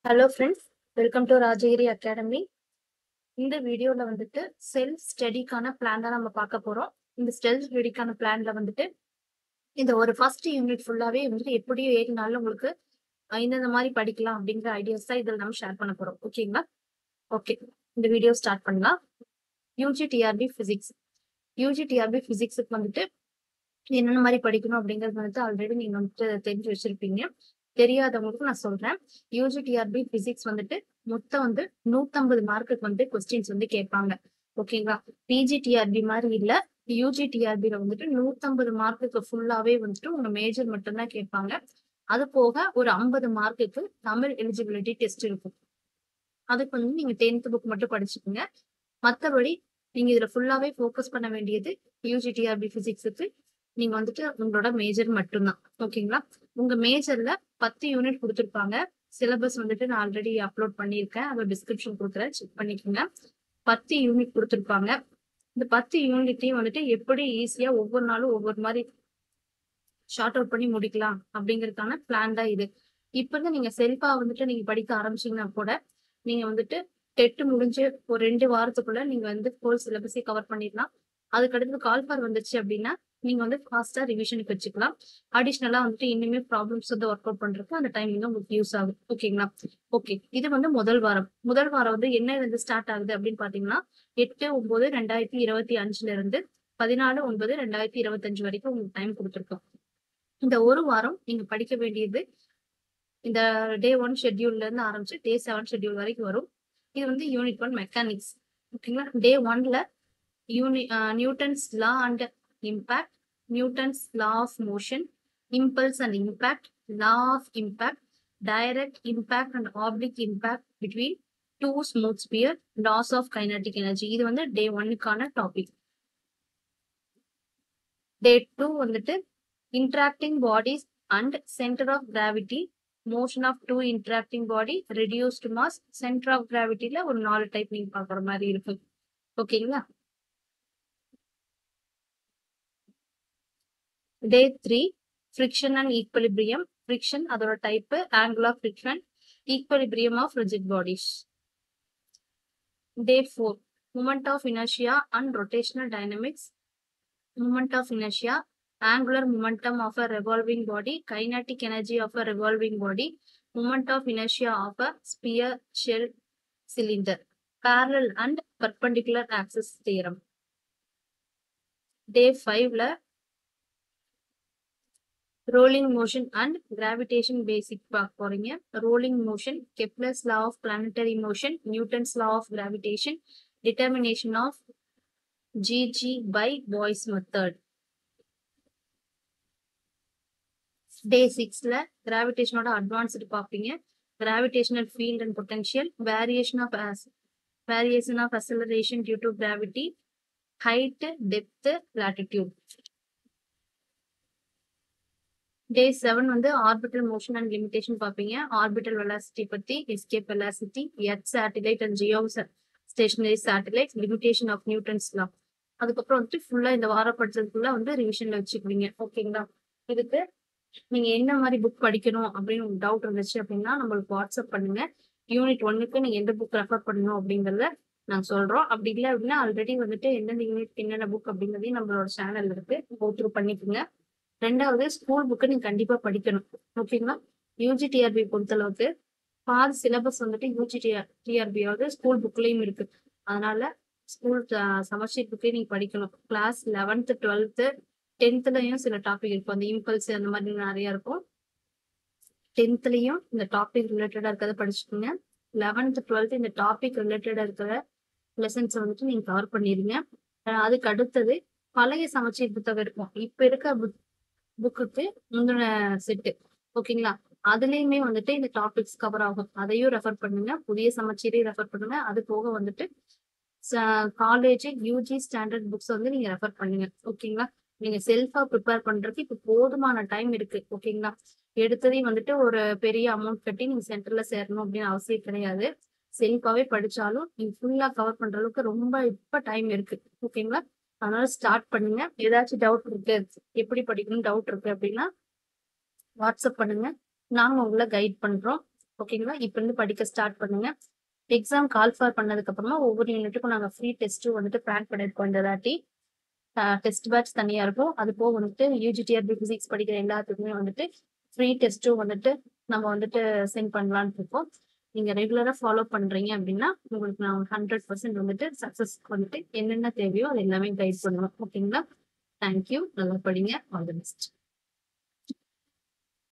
Hello friends, welcome to Rajagiri academy. இந்த வீடியோல வந்துட்டு செல்ஃப் ஸ்டடிக்கான பிளான் தான் நம்ம பார்க்க போறோம். இந்த செல்ஃப் ஸ்டடிக்கான பிளான்ல வந்துட்டு இந்த ஒரு ஃபர்ஸ்ட் யூனிட் ஃபுல்லாவே வந்துட்டு எப்படியும் 7 நாள்ல உங்களுக்கு இந்தந்த மாதிரி படிக்கலாம் அப்படிங்கிற ஐடியாஸ் தான் இதில் நம்ம ஷேர் பண்ண போறோம். ஓகேங்களா? ஓகே, இந்த வீடியோ ஸ்டார்ட் பண்ணலாம். UGTRB physics. யூஜிடிஆர்பி பிசிக்ஸுக்கு வந்துட்டு என்னென்ன மாதிரி படிக்கணும் அப்படிங்கிறது வந்துட்டு ஆல்ரெடி நீங்க வந்துட்டு தெரிஞ்சு வச்சிருப்பீங்க. தெரியாதவங்களுக்கு நான் சொல்றேன். யூஜிடிஆர்பி பிசிக்ஸ் வந்துட்டு மொத்தம் வந்து 150 மார்க்குக்கு வந்து கொஸ்டின்ஸ் வந்து கேட்பாங்க. ஓகேங்களா? பிஜிடிஆர்பி மாதிரி இல்ல. யூஜிடிஆர்பில வந்துட்டு 150 மார்க்குக்கு ஃபுல்லாவே வந்துட்டு உங்க மேஜர் மட்டும்தான் கேட்பாங்க. அது போக ஒரு 50 மார்க்குக்கு தமிழ் எலிஜிபிலிட்டி டெஸ்ட் இருக்கும். அதுக்கு வந்து நீங்க 10th புக் மட்டும் படிச்சுக்கோங்க. மற்றபடி நீங்க இதுல ஃபுல்லாவே ஃபோக்கஸ் பண்ண வேண்டியது யூஜிடிஆர்பி பிசிக்ஸுக்கு நீங்க வந்துட்டு உங்களோட மேஜர் மட்டும்தான். ஓகேங்களா? உங்க மேஜர்ல 10 யூனிட் கொடுத்துருப்பாங்க. சிலபஸ் வந்துட்டு நான் ஆல்ரெடி அப்லோட் பண்ணியிருக்கேன். அதை டிஸ்கிரிப்ஷன் கொடுக்குறேன், செக் பண்ணிக்கோங்க. 10 யூனிட் கொடுத்துருப்பாங்க. இந்த 10 யூனிட்டையும் வந்துட்டு எப்படி ஈஸியா ஒவ்வொரு நாளும் ஒவ்வொரு மாதிரி ஷார்ட் அவுட் பண்ணி முடிக்கலாம் அப்படிங்கறதுக்கான பிளான் தான் இது. இப்ப இருந்து நீங்க செல்ஃபா வந்துட்டு நீங்க படிக்க ஆரம்பிச்சீங்கன்னா கூட நீங்க வந்துட்டு டெட் முடிஞ்சு ஒரு 2 வாரத்துக்குள்ள நீங்க வந்து ஃபுல் சிலபஸை கவர் பண்ணிடலாம். அதுக்கடுத்து கால்ஃபார் வந்துச்சு அப்படின்னா நீங்க வந்து ஃபாஸ்டா ரிவிஷனுக்கு வச்சுக்கலாம். அடிஷ்னலா வந்துட்டு இன்னுமே ப்ராப்ளம்ஸ் வந்து ஒர்க் அவுட் பண்றதுக்கு அந்த டைம் வந்து உங்களுக்கு யூஸ் ஆகும். ஓகேங்களா? ஓகே, இது வந்து முதல் வாரம். முதல் வாரம் வந்து என்ன வந்து ஸ்டார்ட் ஆகுது அப்படின்னு பாத்தீங்கன்னா 8/9/2025 இருந்து 14/9/2025 வரைக்கும் உங்களுக்கு டைம் கொடுத்துருக்கோம். இந்த ஒரு வாரம் நீங்க படிக்க வேண்டியது இந்த டே 1 ஷெட்யூல்ல இருந்து ஆரம்பிச்சு டே 7 ஷெட்யூல் வரைக்கும் வரும். இது வந்து யூனிட் 1 மெக்கானிக்ஸ். ஓகேங்களா? டே 1ல Newton's law and impact, Newton's law of motion, impulse and impact, law of impact, direct impact and oblique impact between two smooth sphere, loss of kinetic energy. இது வந்து டே 1க்கான topic. டே 2 வந்துட்டு interacting bodies and center of gravity, motion of two interacting body, reduced mass, center of gravity ல ஒரு 4 type நீங்க பாக்குற மாதிரி இருக்கு. ஓகேங்களா? டே 3 friction and equilibrium. friction அதோட type, angle of friction, equilibrium of rigid bodies. Day 4 moment of inertia and rotational dynamics, moment of inertia, angular momentum of a revolving body, kinetic energy of a revolving body, moment of inertia of a sphere, shell, cylinder, parallel and perpendicular axis theorem. Day 5ல rolling motion and gravitation basic பார்க்க போறீங்க. rolling motion, Kepler's law of planetary motion, Newton's law of gravitation, determination of Gg by Boy's method. Day 6ல கிராவிடேஷனோட advanced பார்ப்பீங்க. Gravitational field and potential, variation of acceleration due to gravity, height, depth, latitude. Day 7 வந்து orbital motion and limitation பார்ப்பீங்க. Orbital velocity பத்தி, escape velocity, earth satellite and geostationary satellite, limitation of Newton's law. அதுக்கப்புறம் வந்துட்டு ஃபுல்லா இந்த வாரம் படிச்சதுக்குள்ள வந்து ரிவிஷன்ல வச்சுக்குவீங்க. ஓகேங்களா? இதுக்கு நீங்க என்ன மாதிரி புக் படிக்கணும் அப்படின்னு உங்களுக்கு டவுட் இருந்துச்சு அப்படின்னா நம்மளுக்கு வாட்ஸ்அப் பண்ணுங்க. யூனிட் 1க்கு நீங்க எந்த புக் ரெஃபர் பண்ணணும் அப்படிங்கறத நாங்க சொல்றோம். அப்படி இல்லை அப்படின்னா ஆல்ரெடி வந்துட்டு எந்தெந்த யூனிட் என்னென்ன புக் அப்படிங்கறதையும் நம்மளோட சேனல் இருக்கு, போத்ரூ பண்ணிக்கோங்க. 2வது ஸ்கூல் புக்கு நீங்க கண்டிப்பா படிக்கணும். ஓகேங்களா? யூஜிடிஆர்பி பொறுத்தளவுக்கு பாதி சிலபஸ் வந்துட்டு யூஜிடிஆர்பியாவது ஸ்கூல் புக்லயும் இருக்கு. அதனால ஸ்கூல் சமச்சீர் புக்கே நீங்க படிக்கணும். கிளாஸ் 11th 12th 10thலயும் சில டாபிக் இருக்கும். அந்த இம்பல்ஸ் அந்த மாதிரி நிறைய இருக்கும். 10thலயும் இந்த டாபிக் ரிலேட்டடா இருக்கிறத படிச்சுக்கோங்க. 11th 12th இந்த டாபிக் ரிலேட்டடா இருக்கிற லெசன்ஸ் வந்துட்டு நீங்க கவர் பண்ணிருங்க. அதுக்கு அடுத்தது பழைய சமச்சீர் புத்தகம் இருக்கும். இப்ப இருக்க புக்குக்கு முந்தின செட்டு. ஓகேங்களா? அதுலயுமே வந்துட்டு இந்த டாபிக்ஸ் கவர் ஆகும். அதையும் ரெஃபர் பண்ணுங்க. புதிய சமச்சீரையும் ரெஃபர் பண்ணுங்க. அது போக வந்துட்டு காலேஜ் யூஜி ஸ்டாண்டர்ட் புக்ஸ் வந்து நீங்க ரெஃபர் பண்ணுங்க. ஓகேங்களா? நீங்க செல்ஃபா ப்ரிப்பேர் பண்றதுக்கு இப்ப போதுமான டைம் இருக்கு. ஓகேங்களா? எடுத்ததையும் வந்துட்டு ஒரு பெரிய அமௌண்ட் கட்டி நீங்க சென்டர்ல சேரணும் அப்படின்னு அவசியம் கிடையாது. செல்ஃபாவே படிச்சாலும் நீங்க ஃபுல்லா கவர் பண்ற அளவுக்கு ரொம்ப இப்ப டைம் இருக்கு. ஓகேங்களா? அதனால ஸ்டார்ட் பண்ணுங்க. ஏதாச்சும் டவுட் இருக்கு, எப்படி படிக்கணும் டவுட் இருக்கு அப்படின்னா வாட்ஸ்அப் பண்ணுங்க. நாங்க உங்களை கைட் பண்றோம். ஓகேங்களா? இப்ப இருந்து படிக்க ஸ்டார்ட் பண்ணுங்க. எக்ஸாம் கால் ஃபார் பண்ணதுக்கு அப்புறமா ஒவ்வொரு யூனிட்டுக்கும் நாங்க ஃப்ரீ டெஸ்ட்டும் வந்துட்டு பிளான் பண்ணியிருக்கோம் இந்த தாட்டி. டெஸ்ட் பேட்ச் தனியா இருக்கும். அது போக வந்துட்டு யூஜிடிஆர்பி பிசிக்ஸ் படிக்கிற எல்லாத்துக்குமே வந்துட்டு ஃப்ரீ டெஸ்ட்டும் வந்துட்டு நம்ம வந்துட்டு சென்ட் பண்ணலான்னு இருக்கோம். நீங்க ரெகுலரா ஃபாலோ பண்றீங்க அப்படின்னா உங்களுக்கு நான் 100% வந்துட்டு சக்சஸ் வந்துட்டு என்னென்ன தேவையோ அது எல்லாமே கைட் பண்ணுவேன். ஓகேங்களா? தேங்க்யூ. நல்லா படிங்க. All the best.